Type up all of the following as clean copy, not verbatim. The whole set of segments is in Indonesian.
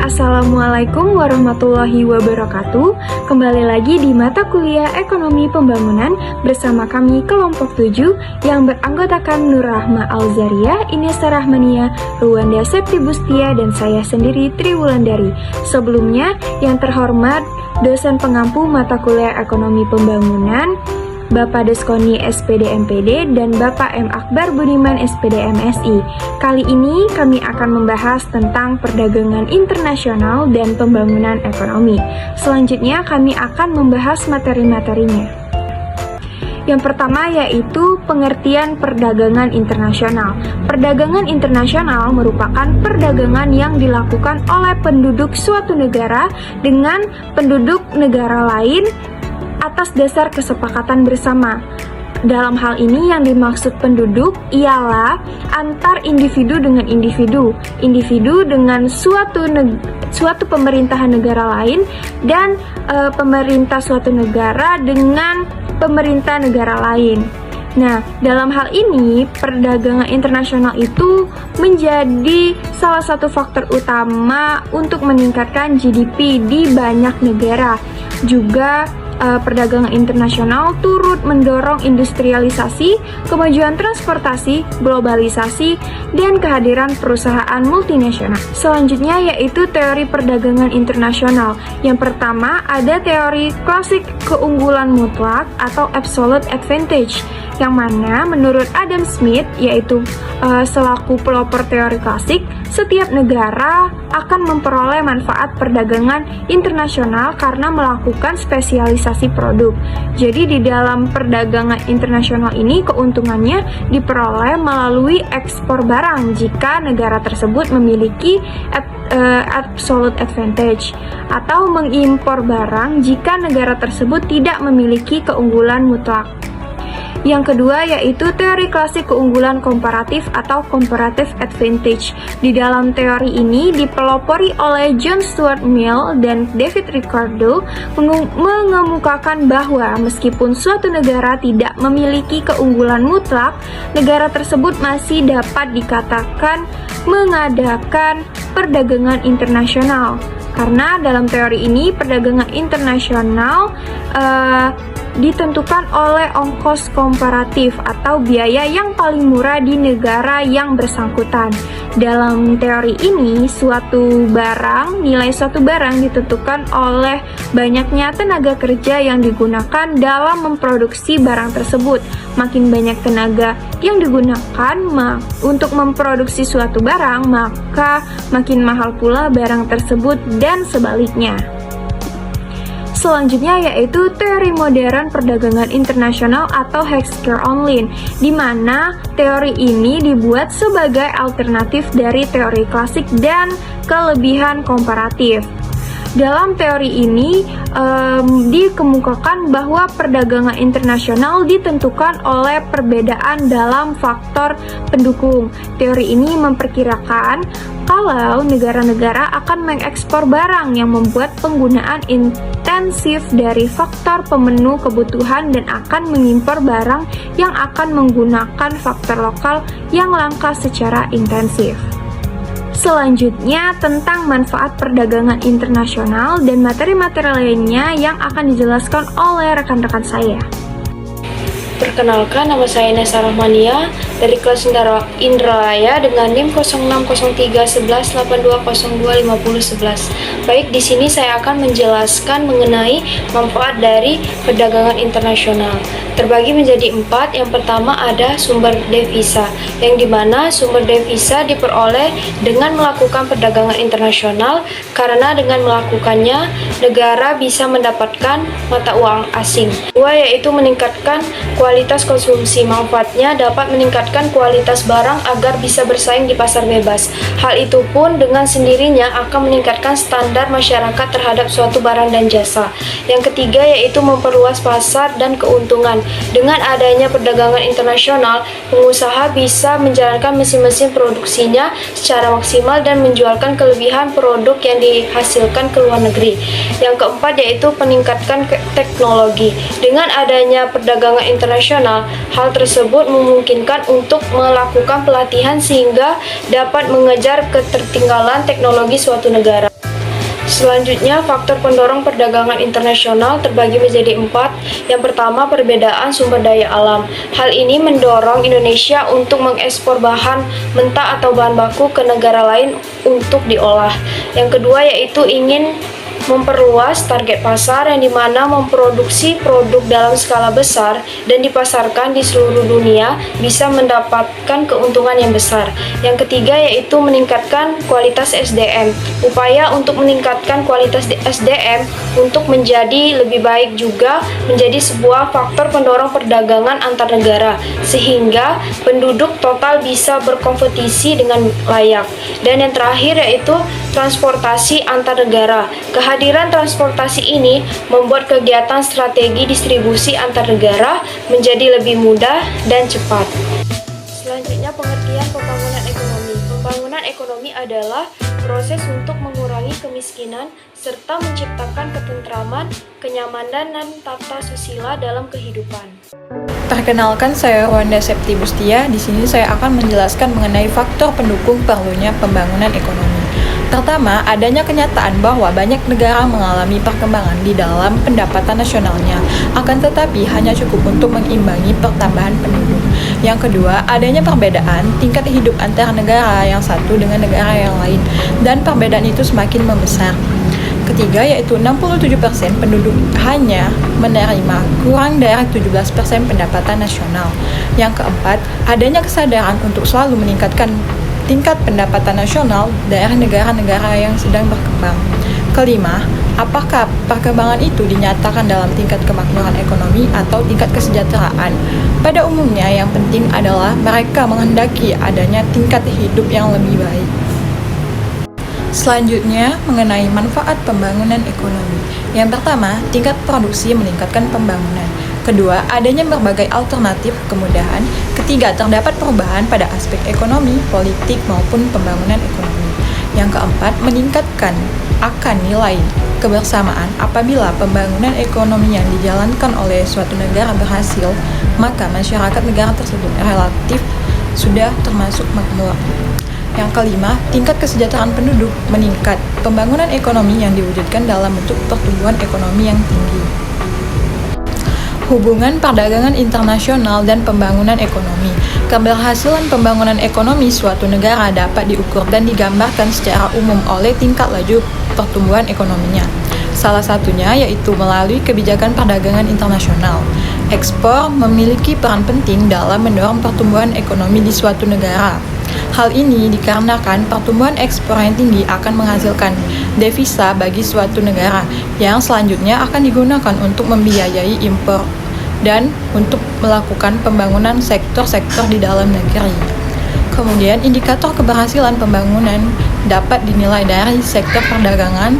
Assalamualaikum warahmatullahi wabarakatuh. Kembali lagi di mata kuliah Ekonomi Pembangunan bersama kami kelompok 7 yang beranggotakan Nur Rahma Al-Zariyah, Inesa Rahmania, Ruanda Septi Bustia, dan saya sendiri Tri Wulandari. Sebelumnya, yang terhormat dosen pengampu mata kuliah Ekonomi Pembangunan Bapak Deskoni SPD MPD dan Bapak M. Akbar Budiman SPD MSI. Kali ini kami akan membahas tentang perdagangan internasional dan pembangunan ekonomi. Selanjutnya kami akan membahas materi-materinya. Yang pertama yaitu pengertian perdagangan internasional. Perdagangan internasional merupakan perdagangan yang dilakukan oleh penduduk suatu negara dengan penduduk negara lain atas dasar kesepakatan bersama. Dalam hal ini yang dimaksud penduduk ialah antar individu dengan individu, individu dengan suatu pemerintahan negara lain, dan pemerintah suatu negara dengan pemerintah negara lain. Nah, dalam hal ini, perdagangan internasional itu menjadi salah satu faktor utama untuk meningkatkan GDP di banyak negara. Juga perdagangan internasional turut mendorong industrialisasi, kemajuan transportasi, globalisasi, dan kehadiran perusahaan multinasional. Selanjutnya yaitu teori perdagangan internasional. Yang pertama ada teori klasik keunggulan mutlak atau absolute advantage, yang mana menurut Adam Smith, yaitu selaku pelopor teori klasik, setiap negara akan memperoleh manfaat perdagangan internasional karena melakukan spesialisasi produk. Jadi di dalam perdagangan internasional ini keuntungannya diperoleh melalui ekspor barang jika negara tersebut memiliki absolute advantage, atau mengimpor barang jika negara tersebut tidak memiliki keunggulan mutlak. Yang kedua yaitu teori klasik keunggulan komparatif atau comparative advantage. Di dalam teori ini dipelopori oleh John Stuart Mill dan David Ricardo mengemukakan bahwa meskipun suatu negara tidak memiliki keunggulan mutlak, negara tersebut masih dapat dikatakan mengadakan perdagangan internasional. Karena dalam teori ini perdagangan internasional ditentukan oleh ongkos komparatif atau biaya yang paling murah di negara yang bersangkutan. Dalam teori ini, nilai suatu barang ditentukan oleh banyaknya tenaga kerja yang digunakan dalam memproduksi barang tersebut. Makin banyak tenaga yang digunakan untuk memproduksi suatu barang, maka makin mahal pula barang tersebut dan sebaliknya. Selanjutnya yaitu teori modern perdagangan internasional atau Heckscher-Ohlin, di mana teori ini dibuat sebagai alternatif dari teori klasik dan kelebihan komparatif. Dalam teori ini dikemukakan bahwa perdagangan internasional ditentukan oleh perbedaan dalam faktor pendukung. Teori ini memperkirakan kalau negara-negara akan mengekspor barang yang membuat penggunaan intensif dari faktor pemenuh kebutuhan dan akan mengimpor barang yang akan menggunakan faktor lokal yang langka secara intensif. Selanjutnya tentang manfaat perdagangan internasional dan materi-materi lainnya yang akan dijelaskan oleh rekan-rekan saya. Perkenalkan, nama saya Inesa Rahmania dari kelas Indralaya dengan NIM 06031182025011. Baik, di sini saya akan menjelaskan mengenai manfaat dari perdagangan internasional. Terbagi menjadi 4. Yang pertama ada sumber devisa, yang dimana sumber devisa diperoleh dengan melakukan perdagangan internasional, karena dengan melakukannya negara bisa mendapatkan mata uang asing. Dua, yaitu meningkatkan kualitas konsumsi. Manfaatnya dapat meningkatkan kualitas barang agar bisa bersaing di pasar bebas. Hal itu pun dengan sendirinya akan meningkatkan standar masyarakat terhadap suatu barang dan jasa. Yang ketiga yaitu memperluas pasar dan keuntungan. Dengan adanya perdagangan internasional, pengusaha bisa menjalankan mesin-mesin produksinya secara maksimal dan menjualkan kelebihan produk yang dihasilkan ke luar negeri. Yang keempat yaitu meningkatkan teknologi. Dengan adanya perdagangan internasional, hal tersebut memungkinkan untuk melakukan pelatihan sehingga dapat mengejar ketertinggalan teknologi suatu negara. Selanjutnya, faktor pendorong perdagangan internasional terbagi menjadi 4. Yang pertama, perbedaan sumber daya alam. Hal ini mendorong Indonesia untuk mengekspor bahan mentah atau bahan baku ke negara lain untuk diolah. Yang kedua, yaitu ingin memperluas target pasar yang dimana memproduksi produk dalam skala besar dan dipasarkan di seluruh dunia bisa mendapatkan keuntungan yang besar. Yang ketiga yaitu meningkatkan kualitas SDM. Upaya untuk meningkatkan kualitas SDM untuk menjadi lebih baik juga menjadi sebuah faktor pendorong perdagangan antar negara sehingga penduduk total bisa berkompetisi dengan layak. Dan yang terakhir yaitu transportasi antar negara. Kehadiran transportasi ini membuat kegiatan strategi distribusi antar negara menjadi lebih mudah dan cepat. Selanjutnya, pengertian pembangunan ekonomi. Pembangunan ekonomi adalah proses untuk mengurangi kemiskinan serta menciptakan ketentraman, kenyamanan, dan tata susila dalam kehidupan. Perkenalkan, saya Wanda Septi Bustia. Di sini saya akan menjelaskan mengenai faktor pendukung perlunya pembangunan ekonomi. Pertama, adanya kenyataan bahwa banyak negara mengalami perkembangan di dalam pendapatan nasionalnya, akan tetapi hanya cukup untuk mengimbangi pertambahan penduduk. Yang kedua, adanya perbedaan tingkat hidup antara negara yang satu dengan negara yang lain, dan perbedaan itu semakin membesar. Ketiga, yaitu 67% penduduk hanya menerima kurang dari 17% pendapatan nasional. Yang keempat, adanya kesadaran untuk selalu meningkatkan tingkat pendapatan nasional dari negara-negara yang sedang berkembang. Kelima, apakah perkembangan itu dinyatakan dalam tingkat kemakmuran ekonomi atau tingkat kesejahteraan? Pada umumnya, yang penting adalah mereka menghendaki adanya tingkat hidup yang lebih baik. Selanjutnya, mengenai manfaat pembangunan ekonomi. Yang pertama, tingkat produksi meningkatkan pembangunan. Kedua, adanya berbagai alternatif kemudahan. Ketiga, terdapat perubahan pada aspek ekonomi, politik, maupun pembangunan ekonomi. Yang keempat, meningkatkan akan nilai kebersamaan. Apabila pembangunan ekonomi yang dijalankan oleh suatu negara berhasil, maka masyarakat negara tersebut relatif sudah termasuk makmur. Yang kelima, tingkat kesejahteraan penduduk meningkat. Pembangunan ekonomi yang diwujudkan dalam bentuk pertumbuhan ekonomi yang tinggi. Hubungan perdagangan internasional dan pembangunan ekonomi. Keberhasilan pembangunan ekonomi suatu negara dapat diukur dan digambarkan secara umum oleh tingkat laju pertumbuhan ekonominya. Salah satunya yaitu melalui kebijakan perdagangan internasional. Ekspor memiliki peran penting dalam mendorong pertumbuhan ekonomi di suatu negara. Hal ini dikarenakan pertumbuhan ekspor yang tinggi akan menghasilkan devisa bagi suatu negara yang selanjutnya akan digunakan untuk membiayai impor dan untuk melakukan pembangunan sektor-sektor di dalam negeri. Kemudian, indikator keberhasilan pembangunan dapat dinilai dari sektor perdagangan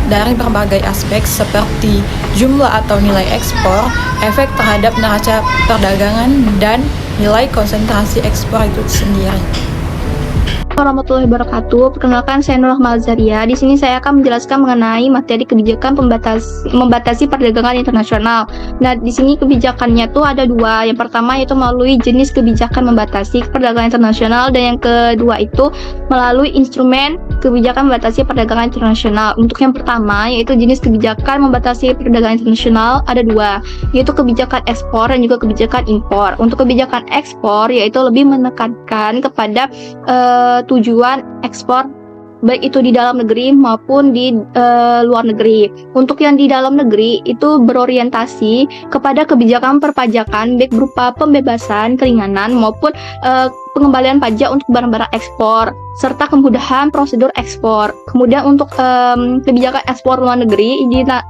dari berbagai aspek seperti jumlah atau nilai ekspor, efek terhadap neraca perdagangan, dan nilai konsentrasi ekspor itu sendiri. Warahmatullahi wabarakatuh. Perkenalkan, saya Nurrahma Alzaria. Di sini saya akan menjelaskan mengenai materi kebijakan membatasi perdagangan internasional. Nah, di sini kebijakannya tuh ada dua. Yang pertama yaitu melalui jenis kebijakan membatasi perdagangan internasional, dan yang kedua itu melalui instrumen kebijakan membatasi perdagangan internasional. Untuk yang pertama yaitu jenis kebijakan membatasi perdagangan internasional ada dua, yaitu kebijakan ekspor dan juga kebijakan impor. Untuk kebijakan ekspor yaitu lebih menekankan kepada tujuan ekspor baik itu di dalam negeri maupun di luar negeri. Untuk yang di dalam negeri itu berorientasi kepada kebijakan perpajakan baik berupa pembebasan, keringanan maupun pengembalian pajak untuk barang-barang ekspor serta kemudahan prosedur ekspor. Kemudian untuk kebijakan ekspor luar negeri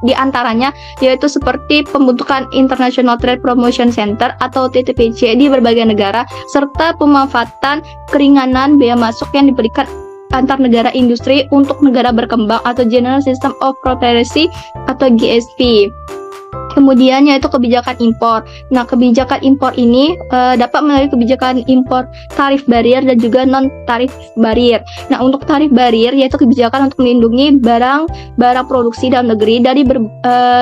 di antaranya yaitu seperti pembentukan International Trade Promotion Center atau TTPC di berbagai negara serta pemanfaatan keringanan biaya masuk yang diberikan antar negara industri untuk negara berkembang atau General System of Prosperity atau GSP. Kemudian yaitu kebijakan impor. Nah, kebijakan impor ini dapat melalui kebijakan impor tarif barier dan juga non tarif barier. Nah, untuk tarif barier yaitu kebijakan untuk melindungi barang produksi dalam negeri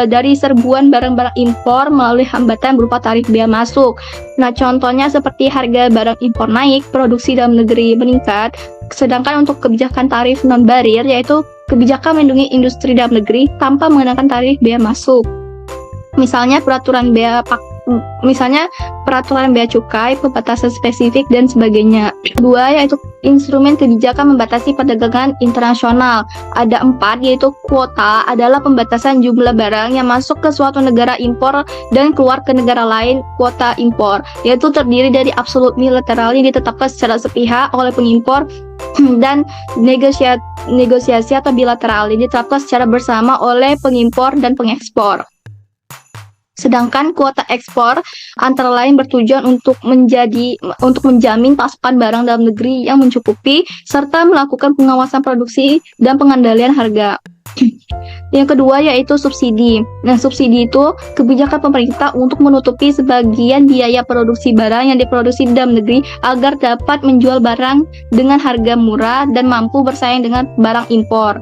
dari serbuan barang-barang impor melalui hambatan berupa tarif bea masuk. Nah, contohnya seperti harga barang impor naik, produksi dalam negeri meningkat. Sedangkan untuk kebijakan tarif non barier yaitu kebijakan melindungi industri dalam negeri tanpa mengenakan tarif bea masuk. Misalnya peraturan bea cukai, pembatasan spesifik dan sebagainya. Kedua yaitu instrumen kebijakan membatasi perdagangan internasional. Ada 4 yaitu kuota adalah pembatasan jumlah barang yang masuk ke suatu negara impor dan keluar ke negara lain. Kuota impor yaitu terdiri dari absolut bilateral yang ditetapkan secara sepihak oleh pengimpor dan negosiasi atau bilateral yang ditetapkan secara bersama oleh pengimpor dan pengekspor. Sedangkan kuota ekspor antara lain bertujuan untuk menjamin pasokan barang dalam negeri yang mencukupi serta melakukan pengawasan produksi dan pengendalian harga. Yang kedua yaitu subsidi. Nah, subsidi itu kebijakan pemerintah untuk menutupi sebagian biaya produksi barang yang diproduksi di dalam negeri agar dapat menjual barang dengan harga murah dan mampu bersaing dengan barang impor.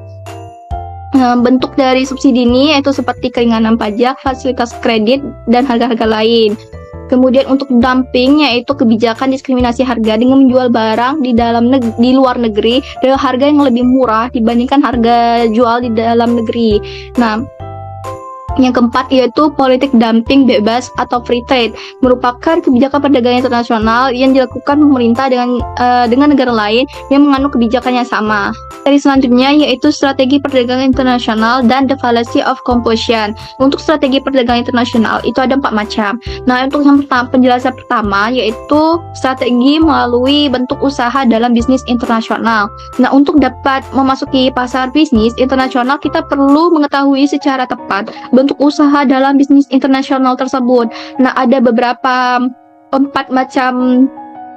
Bentuk dari subsidi ini yaitu seperti keringanan pajak, fasilitas kredit, dan harga-harga lain. Kemudian untuk dumping yaitu kebijakan diskriminasi harga dengan menjual barang di luar negeri dengan harga yang lebih murah dibandingkan harga jual di dalam negeri. Nah, yang keempat yaitu politik dumping bebas atau free trade, merupakan kebijakan perdagangan internasional yang dilakukan pemerintah dengan negara lain yang menganut kebijakan yang sama. Dari selanjutnya yaitu strategi perdagangan internasional dan the fallacy of compulsion. Untuk strategi perdagangan internasional itu ada 4 macam. Nah, untuk yang penjelasan pertama yaitu strategi melalui bentuk usaha dalam bisnis internasional. Nah, untuk dapat memasuki pasar bisnis internasional kita perlu mengetahui secara tepat bentuk usaha dalam bisnis internasional tersebut. Nah, ada beberapa 4 macam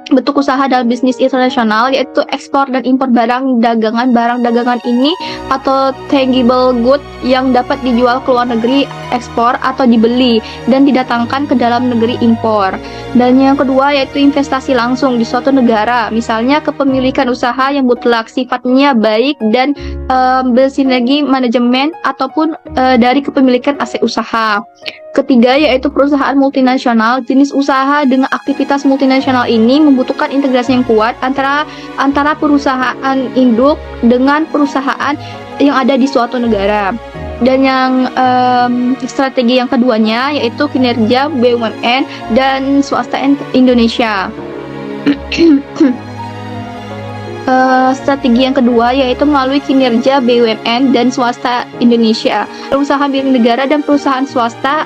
bentuk usaha dalam bisnis internasional yaitu ekspor dan impor barang dagangan. Barang dagangan ini atau tangible good yang dapat dijual ke luar negeri ekspor atau dibeli dan didatangkan ke dalam negeri impor. Dan yang kedua yaitu investasi langsung di suatu negara, misalnya kepemilikan usaha yang mutlak sifatnya baik dan bersinergi manajemen ataupun dari kepemilikan aset usaha. Ketiga yaitu perusahaan multinasional. Jenis usaha dengan aktivitas multinasional ini membutuhkan integrasi yang kuat antara perusahaan induk dengan perusahaan yang ada di suatu negara. Dan yang strategi yang keduanya yaitu kinerja BUMN dan swasta Indonesia. Strategi yang kedua yaitu melalui kinerja BUMN dan swasta Indonesia. Perusahaan milik negara dan perusahaan swasta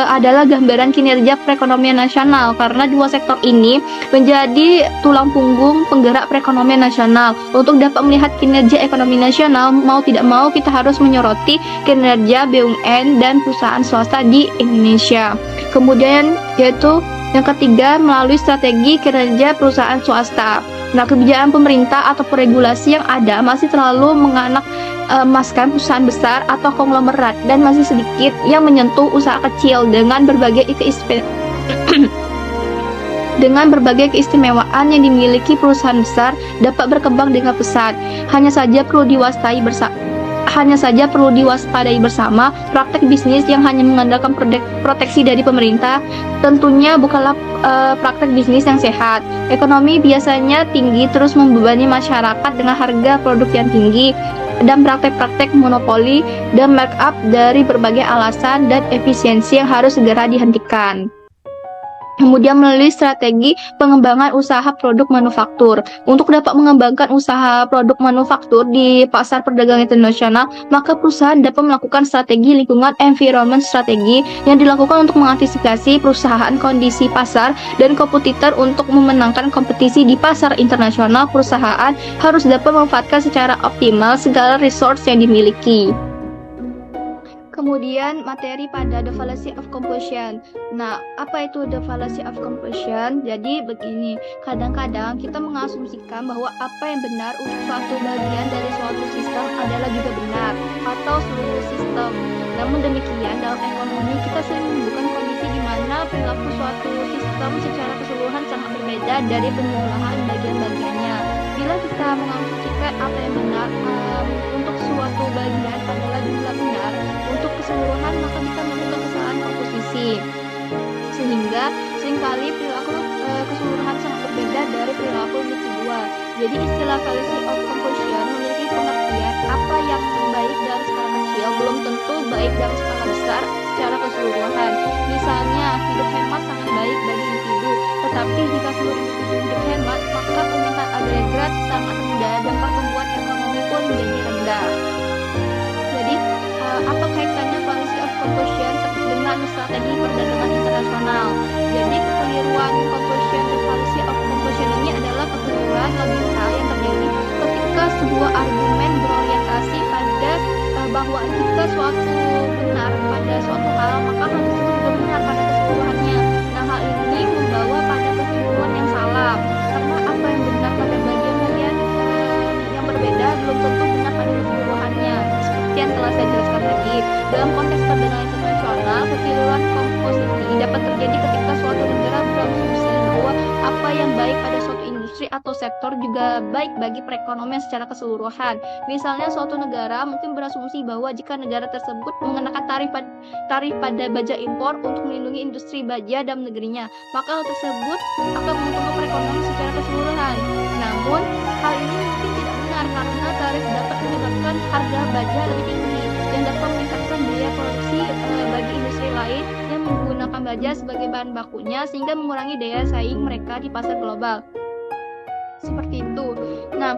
adalah gambaran kinerja perekonomian nasional karena dua sektor ini menjadi tulang punggung penggerak perekonomian nasional. Untuk dapat melihat kinerja ekonomi nasional, mau tidak mau kita harus menyoroti kinerja BUMN dan perusahaan swasta di Indonesia. Kemudian yaitu yang ketiga melalui strategi kinerja perusahaan swasta. Nah, kebijakan pemerintah atau regulasi yang ada masih terlalu mengemaskan perusahaan besar atau konglomerat dan masih sedikit yang menyentuh usaha kecil dengan berbagai keistimewaan yang dimiliki perusahaan besar dapat berkembang dengan pesat. Hanya saja perlu diwaspadai bersama praktek bisnis yang hanya mengandalkan proteksi dari pemerintah tentunya bukanlah praktek bisnis yang sehat. Ekonomi biasanya tinggi terus membebani masyarakat dengan harga produk yang tinggi dan praktek-praktek monopoli dan markup dari berbagai alasan dan efisiensi yang harus segera dihentikan. Kemudian melalui strategi pengembangan usaha produk manufaktur. Untuk dapat mengembangkan usaha produk manufaktur di pasar perdagangan internasional, maka perusahaan dapat melakukan strategi lingkungan environment strategi yang dilakukan untuk mengantisipasi perusahaan kondisi pasar dan kompetitor. Untuk memenangkan kompetisi di pasar internasional, perusahaan harus dapat memanfaatkan secara optimal segala resource yang dimiliki. Kemudian materi pada the fallacy of compulsion. Nah, apa itu the fallacy of compulsion? Jadi begini, kadang-kadang kita mengasumsikan bahwa apa yang benar untuk suatu bagian dari suatu sistem adalah juga benar atau seluruh sistem. Namun demikian, dalam ekonomi kita sering menemukan kondisi di mana perilaku suatu sistem secara keseluruhan sangat berbeda dari penjumlahan bagian-bagiannya. Bila kita mengasumsikan apa yang benar untuk suatu bagian adalah jumlah benar untuk keseluruhan, maka kita melakukan kesalahan komposisi. Sehingga seringkali perilaku keseluruhan sangat berbeda dari perilaku individual. Jadi istilah fallacy of compulsion memiliki pengertian apa yang baik dalam skala kecil belum tentu baik dalam skala besar secara keseluruhan. Misalnya, hidup hemat sangat baik bagi individu, tetapi jika seluruh individu hidup hemat, maka permintaan agregat sangat rendah dan pertumbuhan ekonomi pun menjadi rendah. Jadi, apa kaitannya fallacy of compulsion dengan strategi perdagangan internasional? Jadi, kekeliruan compulsion dan fallacy of compulsion ini adalah kekeliruan logika yang terjadi ketika sebuah argumen berorientasi pada bahwa jika suatu benar pada suatu hal, maka hal tersebut juga benar pada keseluruhannya. Nah, hal ini membawa pada kesimpulan yang salah, karena apa yang benar pada bagian-bagian yang berbeda belum tentu benar pada keseluruhannya. Seperti yang telah saya jelaskan tadi, dalam konteks perdagangan internasional, kekeliruan komposisi dapat terjadi ketika suatu negara berasumsi bahwa apa yang baik pada suatu industri atau sektor juga baik bagi perekonomian secara keseluruhan. Misalnya, suatu negara mungkin berasumsi bahwa jika negara tersebut mengenakan tarif pada baja impor untuk melindungi industri baja dalam negerinya, maka hal tersebut akan menguntungkan perekonomian secara keseluruhan. Namun, hal ini mungkin tidak benar karena tarif dapat menyebabkan harga baja lebih tinggi yang dapat meningkatkan biaya produksi bagi industri lain yang menggunakan baja sebagai bahan bakunya, sehingga mengurangi daya saing mereka di pasar global. Seperti itu. Nah,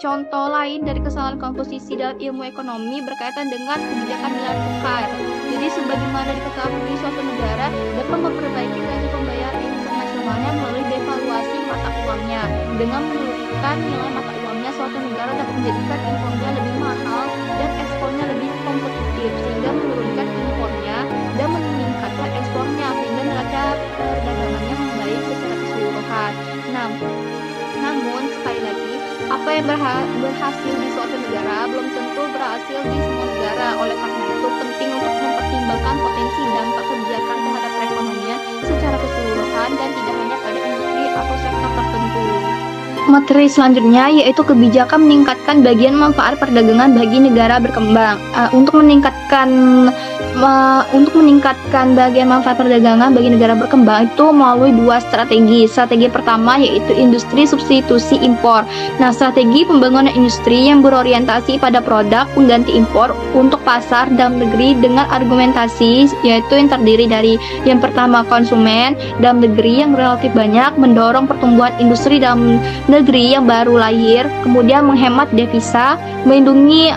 contoh lain dari kesalahan komposisi dalam ilmu ekonomi berkaitan dengan kebijakan nilai tukar. Jadi, sebagaimana diketahui, suatu negara dapat memperbaiki neraca pembayaran internasionalnya melalui devaluasi mata uangnya. Dengan menurunkan nilai mata uangnya, suatu negara dapat menjadikan impornya lebih mahal dan ekspornya lebih kompetitif, sehingga menurunkan impornya dan meningkatkan ekspornya, sehingga neraca perdagangannya membaik secara keseluruhan. Namun, sekali lagi, apa yang berhasil di suatu negara belum tentu berhasil di semua negara. Oleh karena itu, penting untuk mempertimbangkan potensi dampak kebijakan terhadap perekonomian secara keseluruhan dan tidak hanya pada industri atau sektor tertentu. Materi selanjutnya yaitu kebijakan meningkatkan bagian manfaat perdagangan bagi negara berkembang. Untuk meningkatkan bagian manfaat perdagangan bagi negara berkembang itu melalui dua strategi. Strategi pertama yaitu industri substitusi impor. Nah, strategi pembangunan industri yang berorientasi pada produk pengganti impor untuk pasar dalam negeri dengan argumentasi yaitu yang terdiri dari yang pertama konsumen dalam negeri yang relatif banyak, mendorong pertumbuhan industri dalam negeri yang baru lahir, kemudian menghemat devisa, melindungi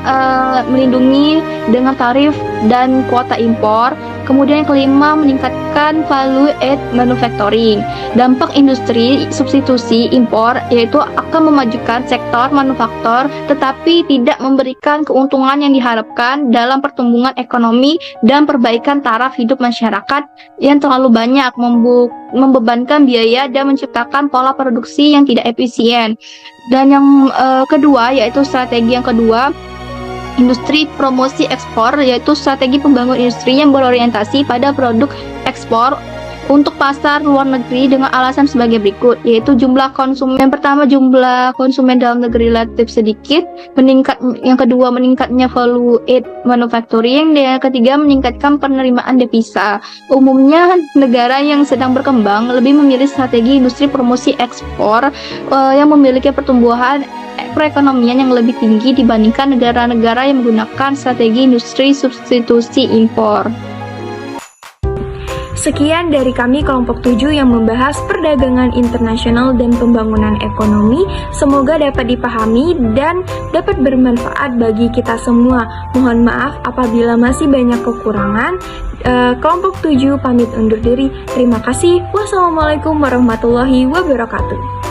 dengan tarif dan kuota impor. Kemudian yang kelima, meningkatkan value add manufacturing. Dampak industri substitusi impor yaitu akan memajukan sektor manufaktur tetapi tidak memberikan keuntungan yang diharapkan dalam pertumbuhan ekonomi dan perbaikan taraf hidup masyarakat yang terlalu banyak, membebankan biaya dan menciptakan pola produksi yang tidak efisien. Dan yang kedua yaitu strategi yang kedua, industri promosi ekspor, yaitu strategi pembangunan industri yang berorientasi pada produk ekspor untuk pasar luar negeri dengan alasan sebagai berikut, yaitu jumlah konsumen. Yang pertama, jumlah konsumen dalam negeri relatif sedikit, yang kedua meningkatnya value add manufacturing, dan yang ketiga meningkatkan penerimaan devisa. Umumnya negara yang sedang berkembang lebih memilih strategi industri promosi ekspor yang memiliki pertumbuhan perekonomian yang lebih tinggi dibandingkan negara-negara yang menggunakan strategi industri substitusi impor. Sekian dari kami kelompok 7 yang membahas perdagangan internasional dan pembangunan ekonomi. Semoga dapat dipahami dan dapat bermanfaat bagi kita semua. Mohon maaf apabila masih banyak kekurangan. Kelompok 7 pamit undur diri. Terima kasih. Wassalamualaikum warahmatullahi wabarakatuh.